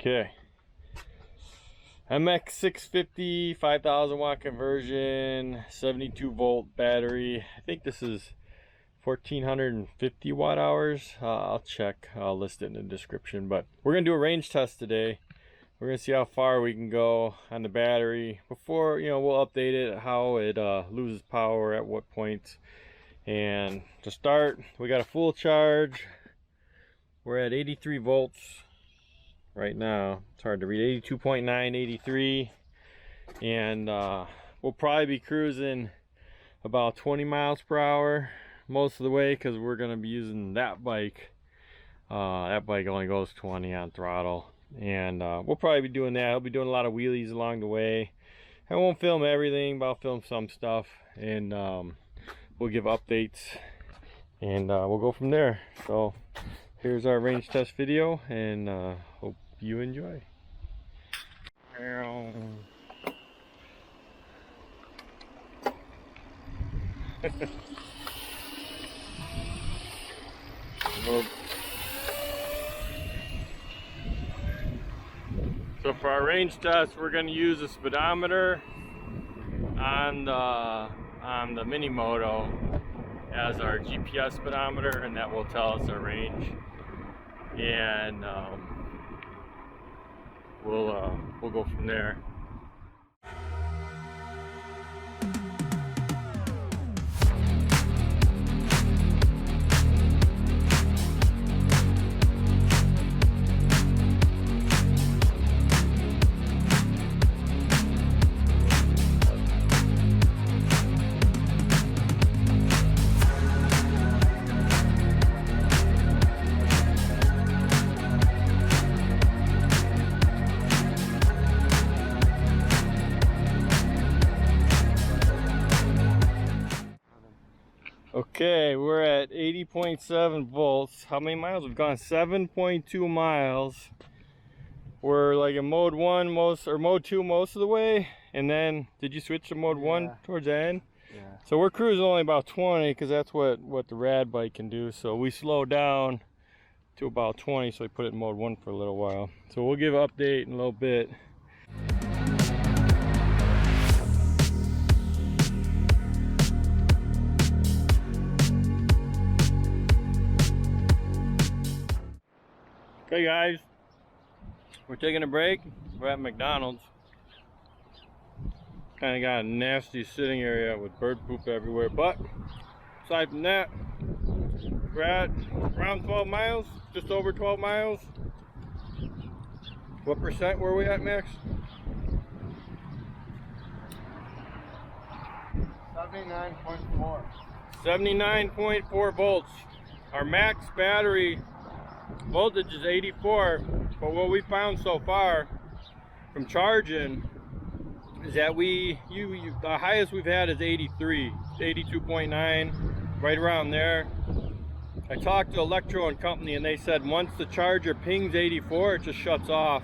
Okay. MX650 5000 watt conversion, 72 volt battery. I think this is 1450 watt hours. I'll check. I'll list it in the description. But we're gonna do a range test today. We're gonna see how far we can go on the battery before, you know, we'll update it, how it loses power at what points. And to start, we got a full charge. We're at 83 volts right now. It's hard to read. 82.9, 83, and we'll probably be cruising about 20 miles per hour most of the way, because we're going to be using that bike. That bike only goes 20 on throttle, and we'll probably be doing that. I'll be doing a lot of wheelies along the way. I won't film everything, but I'll film some stuff, and we'll give updates, and we'll go from there. So here's our range test video, and hope you enjoy. So for our range test, we're going to use a speedometer on the Minimoto as our GPS speedometer, and that will tell us our range. And we'll go from there. Okay, we're at 80.7 volts. How many miles? We've gone 7.2 miles. We're like in mode 1 mode 2 most of the way. And then, did you switch to mode 1 towards the end? Yeah. So we're cruising only about 20, because that's what the rad bike can do. So we slowed down to about 20, so we put it in mode 1 for a little while. So we'll give an update in a little bit. Okay guys, we're taking a break. We're at McDonald's. Kind of got a nasty sitting area with bird poop everywhere, but aside from that, we're at around 12 miles, just over 12 miles. What percent were we at, Max? 79.4. 79.4 volts. Our max battery voltage is 84, but what we found so far from charging is that the highest we've had is 83, 82.9, right around there. I talked to Electro and Company, and they said once the charger pings 84, it just shuts off.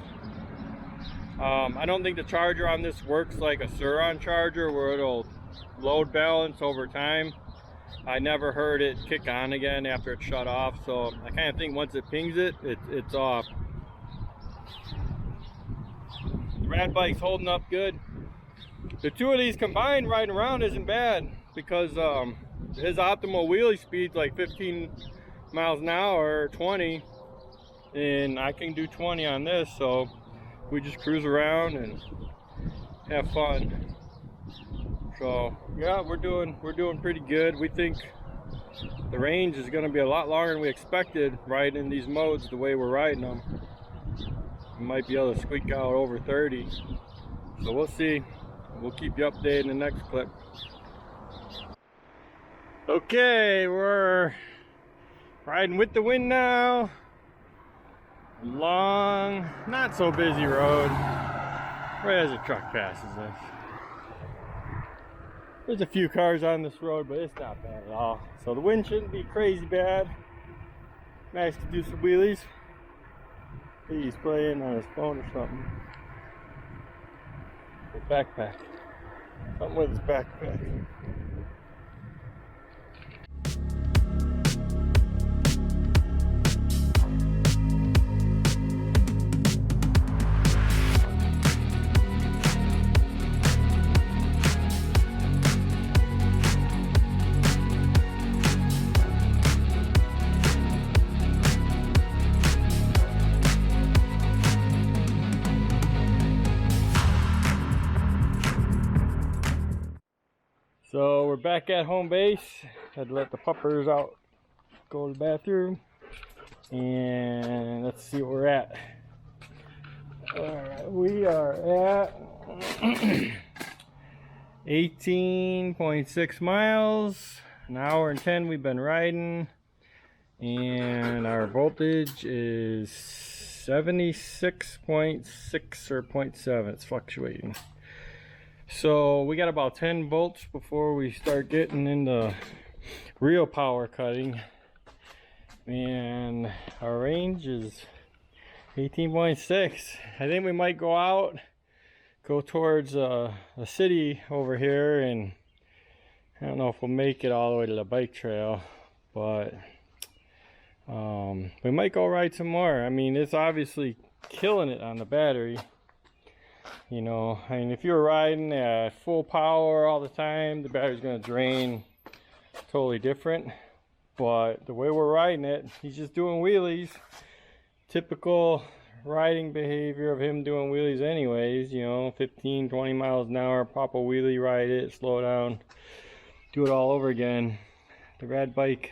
I don't think the charger on this works like a Suron charger where it'll load balance over time. I never heard it kick on again after it shut off, so I kind of think once it pings it, it's off. The rad bike's holding up good. The two of these combined riding around isn't bad, because his optimal wheelie speed's like 15 miles an hour or 20, and I can do 20 on this, so we just cruise around and have fun. So yeah, we're doing pretty good. We think the range is going to be a lot longer than we expected riding in these modes the way we're riding them. We might be able to squeak out over 30. So we'll see. We'll keep you updated in the next clip. Okay, we're riding with the wind now. Long, not so busy road. Right as a truck passes us. There's a few cars on this road, but it's not bad at all. So the wind shouldn't be crazy bad. Nice to do some wheelies. He's playing on his phone or something. His backpack. Something with his backpack. So we're back at home base. Had to let the puppers out, go to the bathroom, and let's see what we're at. Alright, we are at 18.6 miles, an hour and 10 we've been riding, and our voltage is 76.6 or 0.7. It's fluctuating. So we got about 10 volts before we start getting into real power cutting, and our range is 18.6. I think we might go out, go towards a city over here, and I don't know if we'll make it all the way to the bike trail, but we might go ride some more. I mean, it's obviously killing it on the battery. You know, I mean, if you're riding at full power all the time, the battery's going to drain totally different. But the way we're riding it, he's just doing wheelies. Typical riding behavior of him doing wheelies anyways. You know, 15, 20 miles an hour, pop a wheelie, ride it, slow down, do it all over again. The rad bike,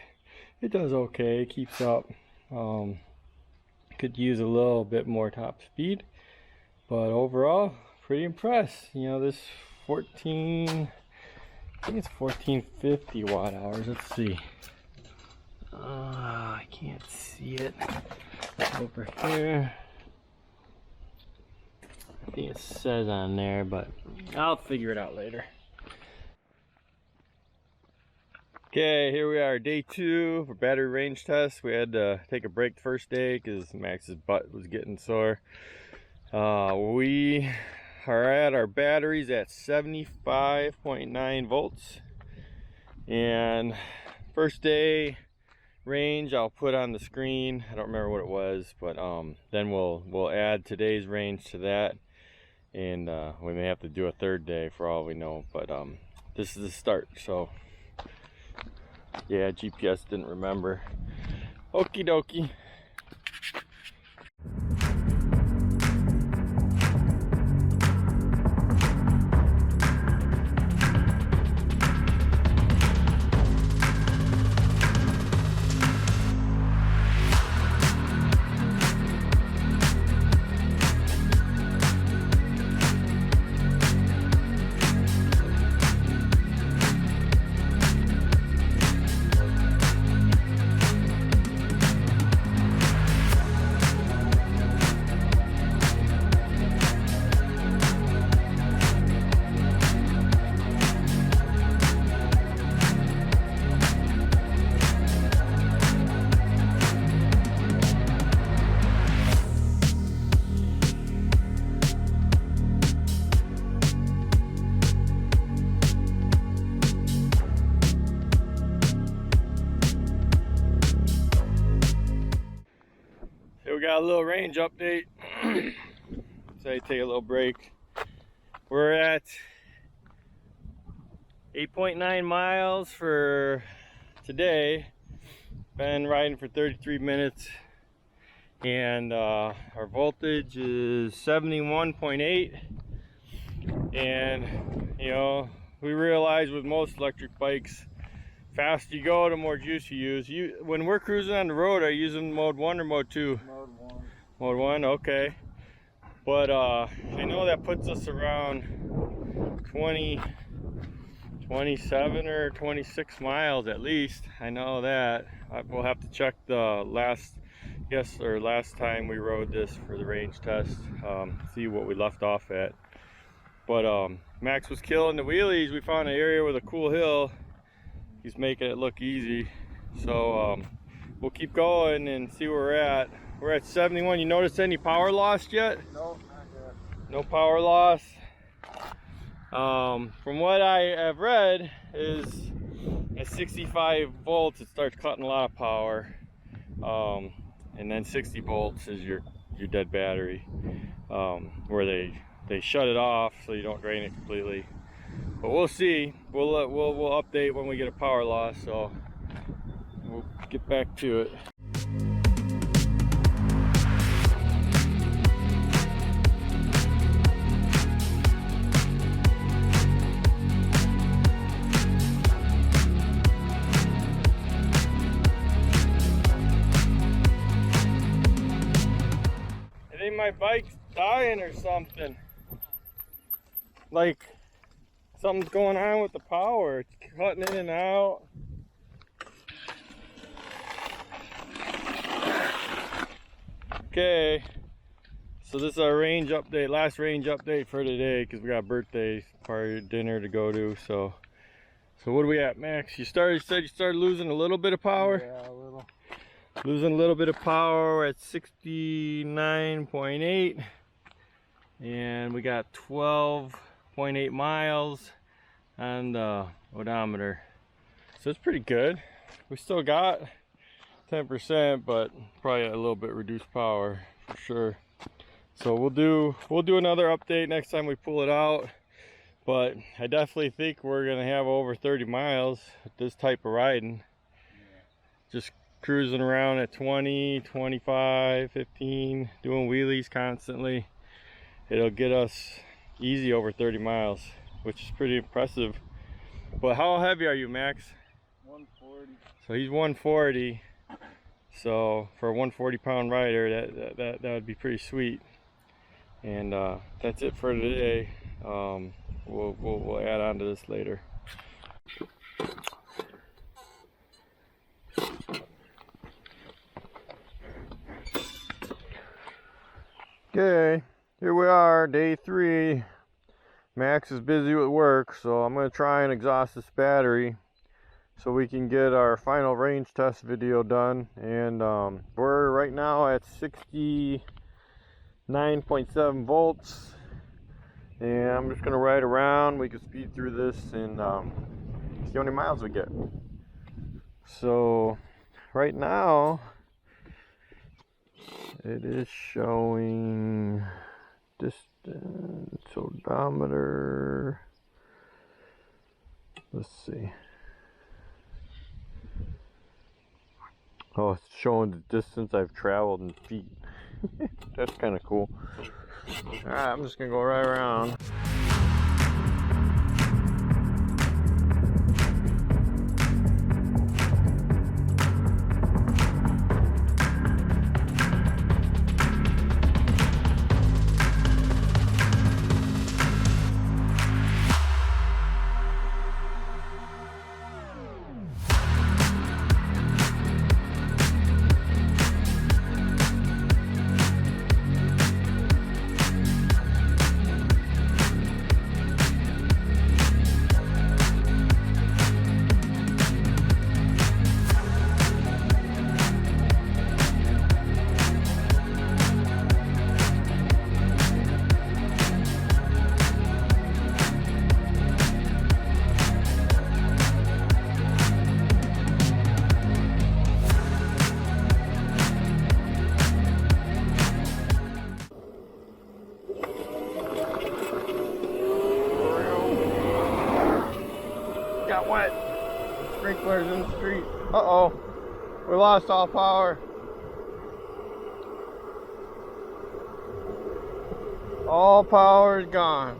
it does okay, it keeps up. Could use a little bit more top speed. But overall, pretty impressed. You know, this 14, I think it's 1450 watt hours. Let's see. I can't see it over here. I think it says on there, but I'll figure it out later. Okay, here we are, day 2 for battery range test. We had to take a break the first day because Max's butt was getting sore. We are at our batteries at 75.9 volts, and first day range I'll put on the screen. I don't remember what it was, but then we'll add today's range to that, and we may have to do a third day for all we know, but this is the start. So yeah, GPS didn't remember. Okie dokie. We got a little range update. So I take a little break. We're at 8.9 miles for today. Been riding for 33 minutes, and our voltage is 71.8. And you know, we realize with most electric bikes, faster you go, the more juice you use. When we're cruising on the road, are you using mode 1 or mode 2? Mode 1. Mode 1, okay. But I know that puts us around 27 or 26 miles at least. I know that. We'll have to check the last time we rode this for the range test, see what we left off at. But Max was killing the wheelies. We found an area with a cool hill. He's making it look easy. So we'll keep going and see where we're at. We're at 71. You notice any power loss yet? No, not yet. No power loss. From what I have read is at 65 volts it starts cutting a lot of power, and then 60 volts is your dead battery, where they shut it off so you don't drain it completely. But we'll see. We'll update when we get a power loss, so we'll get back to it. my bike's dying or something. Like something's going on with the power. It's cutting in and out. Okay, so this is our range update, last range update for today, because we got a birthday party dinner to go to. So what are we at, Max? You said you started losing a little bit of power. Yeah, a little. Losing a little bit of power. We're at 69.8, and we got 12.8 miles on the odometer. So it's pretty good. We still got 10%, but probably a little bit reduced power for sure. So we'll do another update next time we pull it out. But I definitely think we're gonna have over 30 miles with this type of riding. Just cruising around at 20, 25, 15, doing wheelies constantly. It'll get us easy over 30 miles, which is pretty impressive. But how heavy are you, Max? 140. So he's 140. So for a 140-pound rider, that would be pretty sweet. And that's it for today. We'll add on to this later. Okay, here we are, day 3. Max is busy with work, so I'm going to try and exhaust this battery so we can get our final range test video done. And we're right now at 69.7 volts, and I'm just going to ride around. We can speed through this and see how many miles we get. So right now it is showing distance, odometer, let's see. Oh, it's showing the distance I've traveled in feet. That's kind of cool. Alright, I'm just gonna go right around. Got wet. Sprinklers in the street. Uh-oh. We lost all power. All power is gone.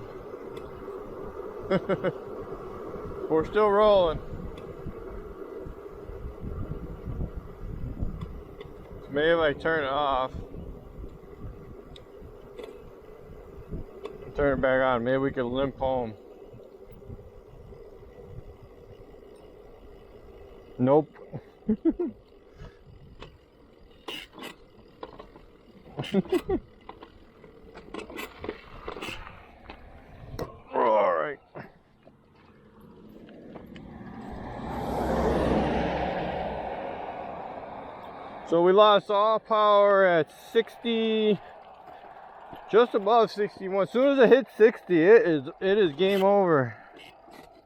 We're still rolling. So maybe if I turn it off, turn it back on, maybe we can limp home. Nope. All right. So we lost all power at 60, just above 61. As soon as it hits 60, it is game over.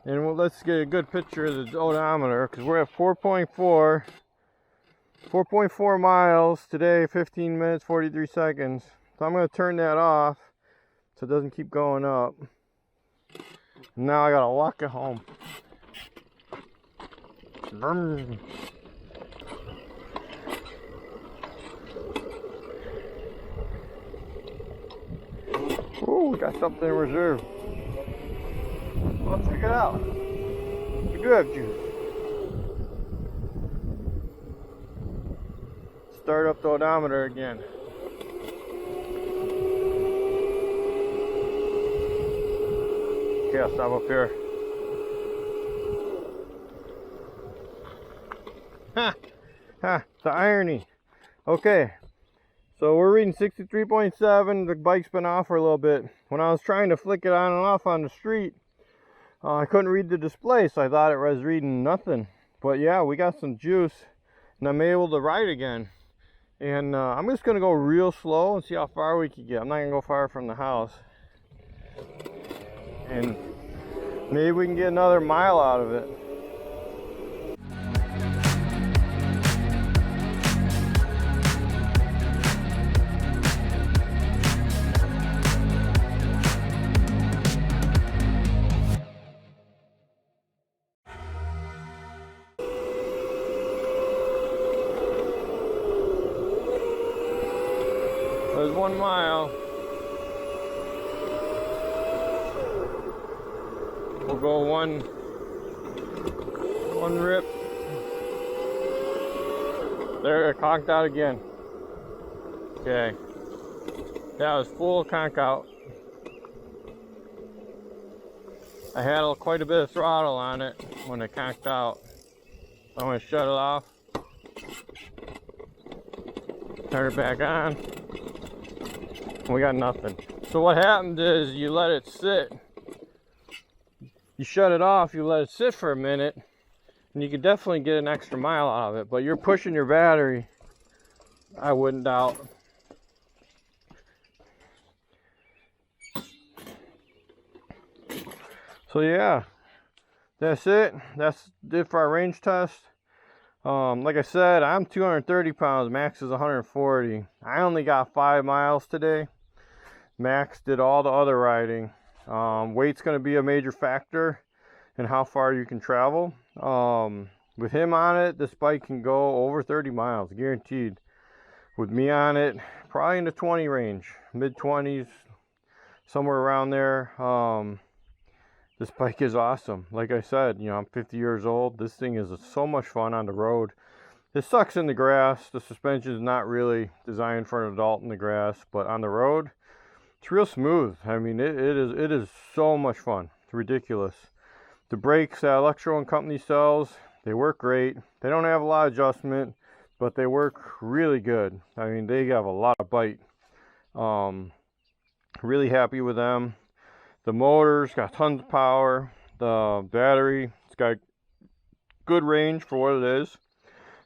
And let's get a good picture of the odometer, because we're at 4.4 miles today, 15 minutes 43 seconds. So I'm going to turn that off so it doesn't keep going up. Now I gotta walk it home. Ooh, we got something in reserve. Let's check it out. We do have juice. Start up the odometer again. Okay, I'll stop up here. Ha! Ha! The irony. Okay, so we're reading 63.7. The bike's been off for a little bit. When I was trying to flick it on and off on the street, I couldn't read the display, so I thought it was reading nothing. But yeah, we got some juice, and I'm able to ride again. And I'm just going to go real slow and see how far we can get. I'm not going to go far from the house. And maybe we can get another mile out of it. There's 1 mile. We'll go one rip. There, it conked out again. Okay. That was full conk out. I had quite a bit of throttle on it when it conked out. I'm going to shut it off. Turn it back on. We got nothing. So what happened is you let it sit. You shut it off, you let it sit for a minute, and you could definitely get an extra mile out of it, but you're pushing your battery, I wouldn't doubt. So yeah, that's it. That's it for our range test. Like I said, I'm 230 pounds, Max is 140. I only got 5 miles today. Max did all the other riding. Weight's going to be a major factor in how far you can travel. With him on it, this bike can go over 30 miles, guaranteed. With me on it, probably in the 20 range, mid-20s, somewhere around there. This bike is awesome. Like I said, you know, I'm 50 years old. This thing is so much fun on the road. It sucks in the grass. The suspension is not really designed for an adult in the grass, but on the road, it's real smooth. I mean, it is so much fun. It's ridiculous. The brakes that Electro and Company sells, they work great. They don't have a lot of adjustment, but they work really good. I mean, they have a lot of bite. Really happy with them. The motor's got tons of power. The battery, it's got good range for what it is.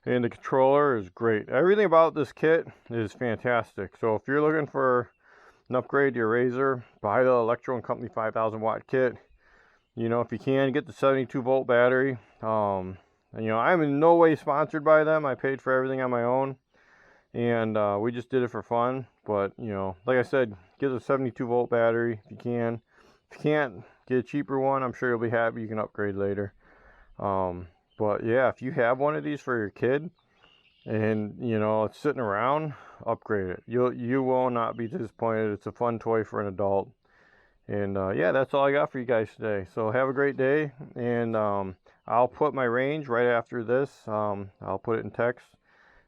And the controller is great. Everything about this kit is fantastic. So if you're looking for an upgrade to your Razor, buy the Electro and Company 5,000 watt kit. You know, if you can, get the 72 volt battery. And, you know, I'm in no way sponsored by them. I paid for everything on my own, and we just did it for fun. But, you know, like I said, get a 72 volt battery if you can. If you can't, get a cheaper one. I'm sure you'll be happy. You can upgrade later. But yeah, if you have one of these for your kid and, you know, it's sitting around, upgrade it. You will not be disappointed. It's a fun toy for an adult. And yeah, that's all I got for you guys today. So have a great day, and I'll put my range right after this. I'll put it in text,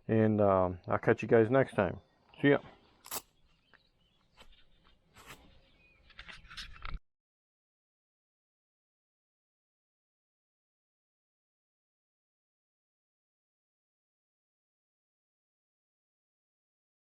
and I'll catch you guys next time. See ya.